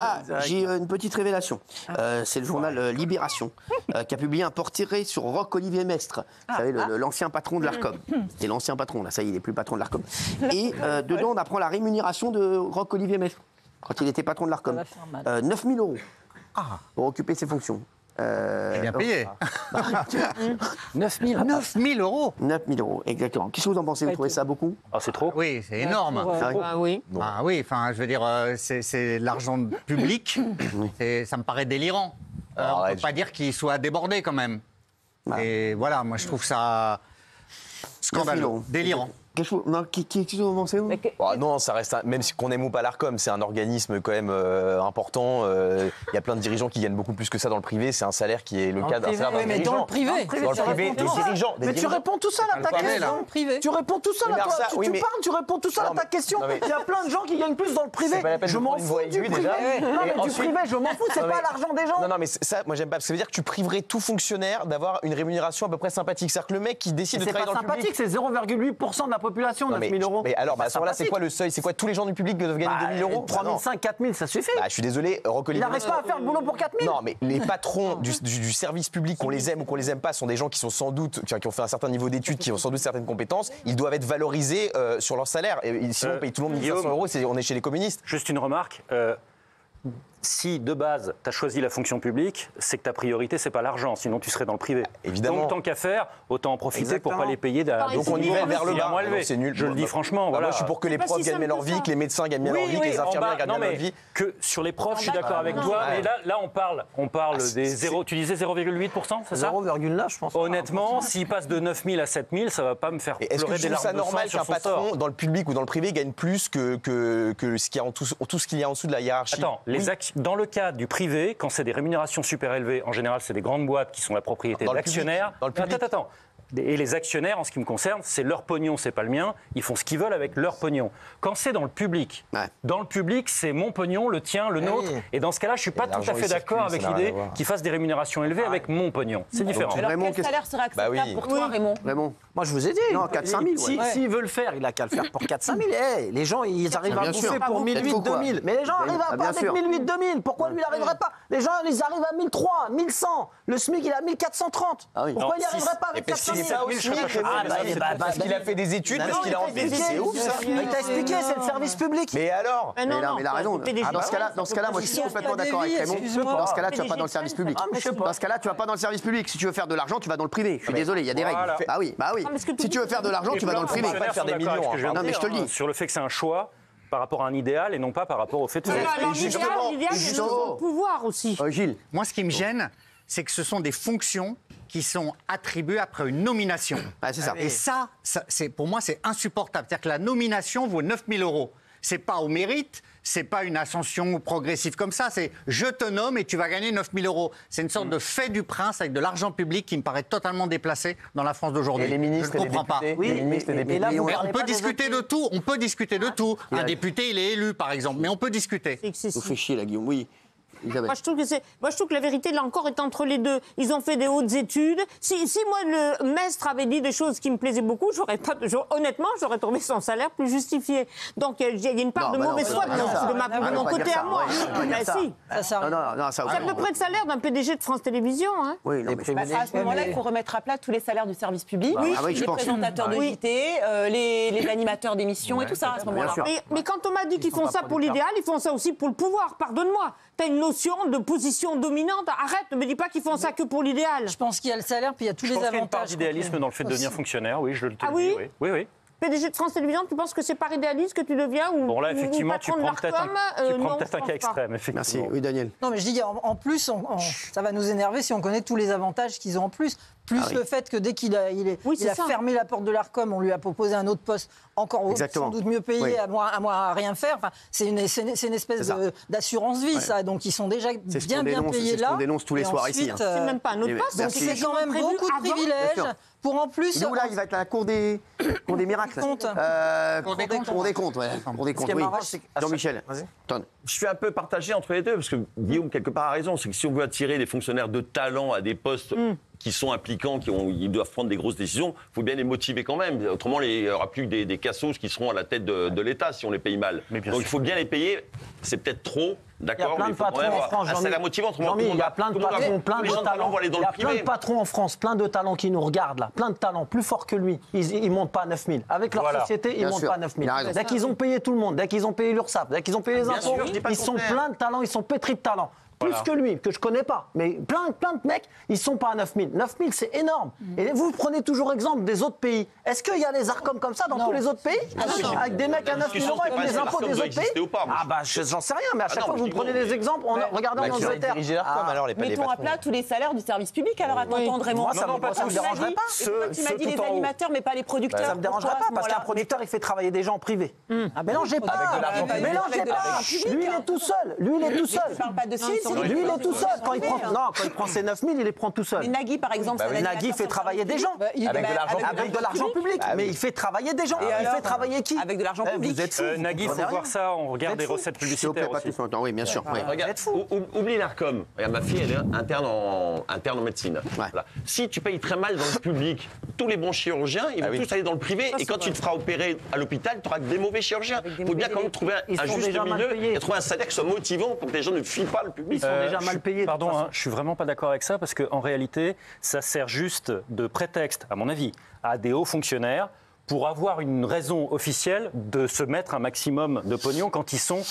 Ah, j'ai une petite révélation. C'est le journal Libération qui a publié un portrait sur Roch-Olivier Mestre, vous savez, l'ancien patron de l'Arcom. C'était l'ancien patron, là, ça y est, il n'est plus patron de l'Arcom. Et dedans, on apprend la rémunération de Roch-Olivier Mestre, quand il était patron de l'Arcom. 9 000 € pour occuper ses fonctions. Bien payé. 9 000 €. 9 000 €, exactement. Qu'est-ce que vous en pensez? Vous trouvez ça beaucoup? Ah, c'est trop. Oui, c'est énorme. Oui. Ah oui, enfin, je veux dire, c'est l'argent public. Ça me paraît délirant. On ne peut pas dire qu'il soit débordé quand même. Et voilà, moi je trouve ça scandaleux, délirant. Qu'est-ce que vous en pensez, vous? Non, ça reste, même si qu'on aime ou pas l'Arcom, c'est un organisme quand même important. Il y a plein de dirigeants qui gagnent beaucoup plus que ça dans le privé. C'est un salaire qui est le cas d'un salaire d'un mais dirigeant. dans le privé. Dans le privé, des dirigeants. Mais tu réponds tout seul à ta question. Tu réponds tout seul à toi. Tu parles, tu réponds tout seul à ta question. Il y a plein de gens qui gagnent plus dans le privé. Je m'en fous du privé. Non, mais du privé, je m'en fous. C'est pas l'argent des gens. Non, mais ça, moi j'aime pas. Parce que ça veut dire que tu priverais tout fonctionnaire d'avoir une rémunération à peu près sympathique. C'est-à-dire que le mec qui décide de travailler dans le public. C'est pas sympathique, c'est 0,8% de la population, 9 000 €. Mais alors, à ce moment-là, c'est quoi le seuil? C'est quoi tous les gens du public doivent gagner 2 000 €? 3 500, 4 000, ça suffit. Je suis désolé, Il n'arrive pas à faire le boulot pour 4 000. Non, mais les patrons du service public, qu'on les aime ou qu'on les aime pas, sont des gens qui sont sans doute, qui ont fait un certain niveau d'études, qui ont sans doute certaines compétences. Ils doivent être valorisés sur leur salaire. Et sinon, on paye tout le monde 1 500 €, on est chez les communistes. Juste une remarque. Si de base, tu as choisi la fonction publique, c'est que ta priorité, c'est pas l'argent, sinon tu serais dans le privé. Évidemment. Donc tant qu'à faire, autant en profiter pour pas les payer Donc on nivelle vers le bas. C'est nul. Je le dis franchement. Voilà. Moi, je suis pour que les profs gagnent bien leur vie, que les médecins gagnent bien leur vie, que les infirmières gagnent bien leur vie. Que sur les profs, je suis d'accord avec toi. Mais là, on parle des 0. Tu disais 0,8%, c'est ça? 0,9, je pense. Honnêtement, s'il passe de 9 000 à 7 000, ça va pas me faire pleurer des larmes de sang. Est-ce que ça normal qu'un patron dans le public ou dans le privé gagne plus que ce qu'il y a tout ce qu'il y a en dessous de la hiérarchie? Attends, dans le cas du privé, quand c'est des rémunérations super élevées, en général, c'est des grandes boîtes qui sont la propriété d'actionnaires. Attends. Et les actionnaires, en ce qui me concerne, c'est leur pognon, c'est pas le mien. Ils font ce qu'ils veulent avec leur pognon. Quand c'est dans le public, c'est mon pognon, le tien, le nôtre. Et dans ce cas-là, je suis pas tout à fait d'accord avec l'idée qu'ils fassent des rémunérations élevées avec mon pognon. C'est différent. Alors quel salaire serait acceptable pour toi, Raymond? Moi, je vous ai dit. Non, 4-5 000. S'il veut le faire, il a qu'à le faire pour 4-5 000. Les gens, ils arrivent à bouffer pour 1 800, 2 000. Mais les gens arrivent pas avec 1 800, 2 000. Pourquoi lui, il n'arriverait pas? Les gens, ils arrivent à 1 300, 1 100. Le SMIC, il est à 1 430. Pourquoi il n'y arriverait pas avec 400 000? Parce qu'il a fait des études, parce qu'il a envie. C'est ouf, ça. Il t'a expliqué, c'est le service public. Mais alors? Mais il a raison. Dans ce cas-là, moi, je suis complètement d'accord avec Raymond. Dans ce cas-là, tu vas pas dans le service public. Dans ce cas-là, tu vas pas dans le service public. Si tu veux faire de l'argent, tu vas dans le privé. Je suis désolé, il y a des règles. Bah oui. Si tu veux faire de l'argent, tu vas dans le privé. Faire des millions. Non, mais je te le dis. Sur le fait que c'est un choix par rapport à un idéal et non pas par rapport au fait de faire. L'idéal, c'est le pouvoir aussi. Gilles. Moi, ce qui me gêne, c'est que ce sont des fonctions qui sont attribuées après une nomination. C'est ça. Et ça, pour moi, c'est insupportable. C'est-à-dire que la nomination vaut 9 000 €. C'est pas au mérite, c'est pas une ascension progressive comme ça. C'est je te nomme et tu vas gagner 9 000 €. C'est une sorte de fait du prince avec de l'argent public qui me paraît totalement déplacé dans la France d'aujourd'hui. Et les ministres, je ne comprends pas. Oui, mais là, Mais on peut discuter de tout. On peut discuter de tout. Un député, il est élu, par exemple. Mais on peut discuter. Vous faites chier, là, Guillaume. Oui. Moi je trouve que la vérité, là encore, est entre les deux. Ils ont fait des hautes études. Si moi, le Mestre avait dit des choses qui me plaisaient beaucoup, honnêtement, j'aurais trouvé son salaire plus justifié. Donc, il y a une part de mauvaise foi de mon côté à moi. C'est à peu près le salaire d'un PDG de France Télévisions. Oui, non, mais à ce moment-là, il faut remettre à plat tous les salaires du service public, les présentateurs de JT, les animateurs d'émissions et tout ça à ce moment-là. Mais quand on m'a dit qu'ils font ça pour l'idéal, ils font ça aussi pour le pouvoir. Pardonne-moi. T'as une notion de position dominante. Arrête, ne me dis pas qu'ils font ça que pour l'idéal. Je pense qu'il y a le salaire, puis il y a tous les avantages. Je pense qu'il y a une part d'idéalisme dans le fait de devenir fonctionnaire, oui, je le dis. Ah oui ? Oui. PDG de France Télévisions, tu penses que c'est par idéalisme que tu deviens ou bon, là, effectivement, tu prends peut-être un cas extrême, effectivement. Merci. Oui, Daniel. Non, mais je dis, en plus, ça va nous énerver si on connaît tous les avantages qu'ils ont en plus. Plus le fait que dès qu'il a fermé la porte de l'Arcom, on lui a proposé un autre poste encore sans doute mieux payé, à rien faire. Enfin, c'est une espèce d'assurance vie, ça. Donc, ils sont déjà bien payés là. C'est ce qu'on dénonce tous les soirs ici. C'est même pas un autre poste. Donc, c'est quand même beaucoup de privilèges. Pour en plus. Là, il va être à la cour des miracles. Cour des comptes, oui. Jean-Michel, je suis un peu partagé entre les deux, parce que Guillaume, quelque part, a raison. C'est que si on veut attirer des fonctionnaires de talent à des postes qui sont impliquants, ils doivent prendre des grosses décisions, il faut bien les motiver quand même. Autrement, il n'y aura plus que des cassos qui seront à la tête de l'État si on les paye mal. Donc il faut bien les payer. C'est peut-être trop, d'accord, mais il faut quand même avoir un salaire motivant. Il y a plein de patrons, plein de talents. Il y a plein de patrons en France, plein de talents qui nous regardent là, plein de talents plus forts que lui. Ils ne montent pas à 9 000. Avec leur société, ils ne montent pas à 9 000. Dès qu'ils ont payé tout le monde, dès qu'ils ont payé l'URSSAF, dès qu'ils ont payé les impôts, ils sont plein de talents, ils sont pétris de talents. Plus que lui, que je connais pas. Mais plein de mecs, ils sont pas à 9 000. 9 000, c'est énorme. Et vous prenez toujours exemple des autres pays. Est-ce qu'il y a les ARCOM comme ça dans tous les autres pays? Avec des mecs à 9 000 euros avec les impôts des autres pays? Ah bah, j'en sais rien, mais à chaque fois, vous prenez des exemples. Regardez en Angleterre. Mettons à plat tous les salaires du service public. Alors, attends, Raymond. Moi, ça me dérangerait pas. Tu m'as dit les animateurs, mais pas les producteurs. Ça me dérangerait pas, parce qu'un producteur, il fait travailler des gens en privé. Mélangez pas. Mélangez pas. Lui, il est tout seul. Je parle pas de lui, il est tout seul. Quand il prend ses 9 000, il les prend tout seul. Mais Nagui, par exemple, Nagui fait travailler des gens. Avec de l'argent public. Mais il fait travailler des gens. Il fait travailler qui? Avec de l'argent public. Vous êtes fous. Nagui, il faut voir ça, on regarde des recettes publicitaires aussi. Oui, bien sûr. Regarde, oublie l'ARCOM. Regarde, ma fille, elle est interne en médecine. Voilà. Si tu payes très mal dans le public, tous les bons chirurgiens, ils vont tous aller dans le privé. Et quand tu te feras opérer à l'hôpital, tu auras que des mauvais chirurgiens. Il faut bien quand même trouver un juste milieu et trouver un salaire qui soit motivant pour que les gens ne fuient pas le public. Ils sont déjà mal payés. Pardon, je suis vraiment pas d'accord avec ça parce qu'en réalité, ça sert juste de prétexte, à mon avis, à des hauts fonctionnaires pour avoir une raison officielle de se mettre un maximum de pognon quand ils sont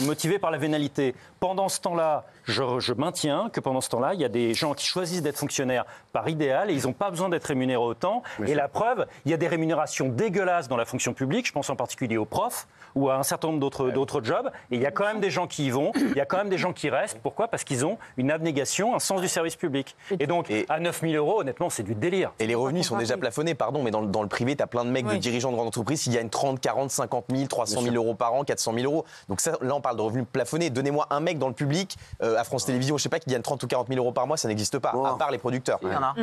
motivés par la vénalité. Pendant ce temps-là, je maintiens que pendant ce temps-là, il y a des gens qui choisissent d'être fonctionnaires par idéal et ils n'ont pas besoin d'être rémunérés autant. Et la preuve, il y a des rémunérations dégueulasses dans la fonction publique, je pense en particulier aux profs ou à un certain nombre d'autres jobs. Et il y a quand même des gens qui y vont, il y a quand même des gens qui restent. Pourquoi? Parce qu'ils ont une abnégation, un sens du service public. Et donc, à 9 000 euros, honnêtement, c'est du délire. Et les revenus sont déjà plafonnés, pardon, mais dans le privé, tu as plein de mecs, de dirigeants de grandes entreprises qui gagnent 30, 40, 50 000, 300 000 euros par an, 400 000 euros. Donc ça, là, on parle de revenus plafonnés. Donnez-moi un mec dans le public, à France Télévisions, je sais pas, qui gagne 30 ou 40 000 euros par mois, ça n'existe pas, à part les producteurs. Il y en a.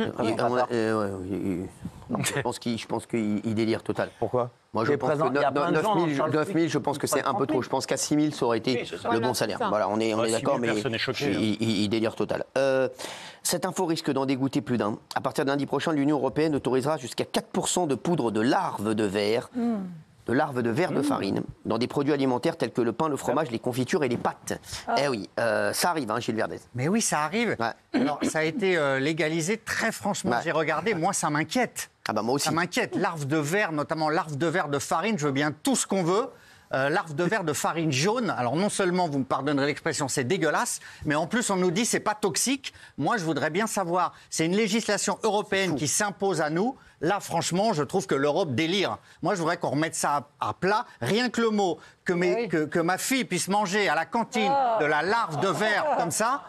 Je pense qu'il délire total. Pourquoi? Moi, je pense que 9 000, je pense que c'est un peu trop. Je pense qu'à 6 000, ça aurait été le bon salaire. Voilà, on est d'accord, mais il délire total. Cette info risque d'en dégoûter plus d'un. À partir de lundi prochain, l'Union européenne autorisera jusqu'à 4% de poudre de larves de verre. De larves de verre de farine dans des produits alimentaires tels que le pain, le fromage, les confitures et les pâtes. Eh oui, ça arrive, Gilles Verdez. Mais oui, ça arrive. Alors, ça a été légalisé, très franchement, j'ai regardé, moi, ça m'inquiète. Ah bah moi aussi. Ça m'inquiète. Larves de verre, notamment larves de verre de farine, je veux bien tout ce qu'on veut. Larves de verre de farine jaune. Alors non seulement, vous me pardonnerez l'expression, c'est dégueulasse, mais en plus on nous dit c'est pas toxique. Moi je voudrais bien savoir, c'est une législation européenne qui s'impose à nous. Là franchement, je trouve que l'Europe délire. Moi je voudrais qu'on remette ça à plat. Rien que le mot que ma fille puisse manger à la cantine de la larve de verre comme ça.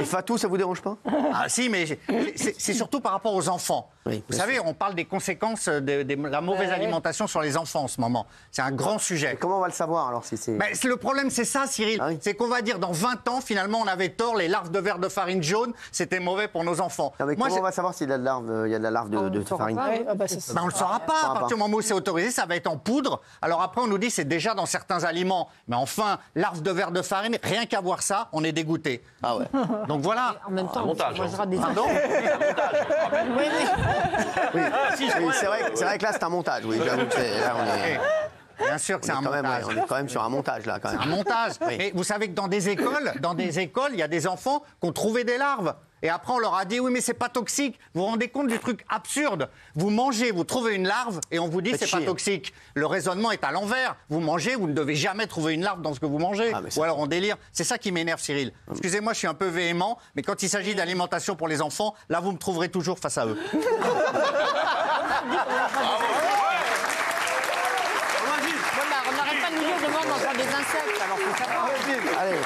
Et Fatou, ça vous dérange pas? Ah si, mais c'est surtout par rapport aux enfants. Oui, vous savez, on parle des conséquences de la mauvaise alimentation sur les enfants en ce moment. C'est un grand sujet. Et comment on va le savoir alors si c'est... Le problème, c'est ça, Cyril. C'est qu'on va dire dans 20 ans, finalement, on avait tort, les larves de verre de farine jaune, c'était mauvais pour nos enfants. Non, mais comment on va savoir s'il y a de la larve de farine? On ne le saura pas. À partir du moment où c'est autorisé, ça va être en poudre. Alors après, on nous dit c'est déjà dans certains aliments. Mais enfin, larves de verre de farine, rien qu'à voir ça, on est dégoûté. Ah ouais. Donc voilà. En même temps, on mangera des... Pardon? Oui, c'est vrai que là, c'est un montage. Oui, j'avoue que là, on est... Bien sûr que c'est un montage. On est quand même sur un montage, là, quand même. C'est un montage. Mais vous savez que dans des écoles, il y a des enfants qui ont trouvé des larves. Et après, on leur a dit, oui, mais c'est pas toxique. Vous vous rendez compte du truc absurde? Vous mangez, vous trouvez une larve et on vous dit c'est pas toxique. Le raisonnement est à l'envers. Vous mangez, vous ne devez jamais trouver une larve dans ce que vous mangez. Ou alors on délire. C'est ça qui m'énerve, Cyril. Excusez-moi, je suis un peu véhément, mais quand il s'agit d'alimentation pour les enfants, là, vous me trouverez toujours face à eux. On n'arrête pas de nous dire de manger des insectes, alors que ça va. Allez.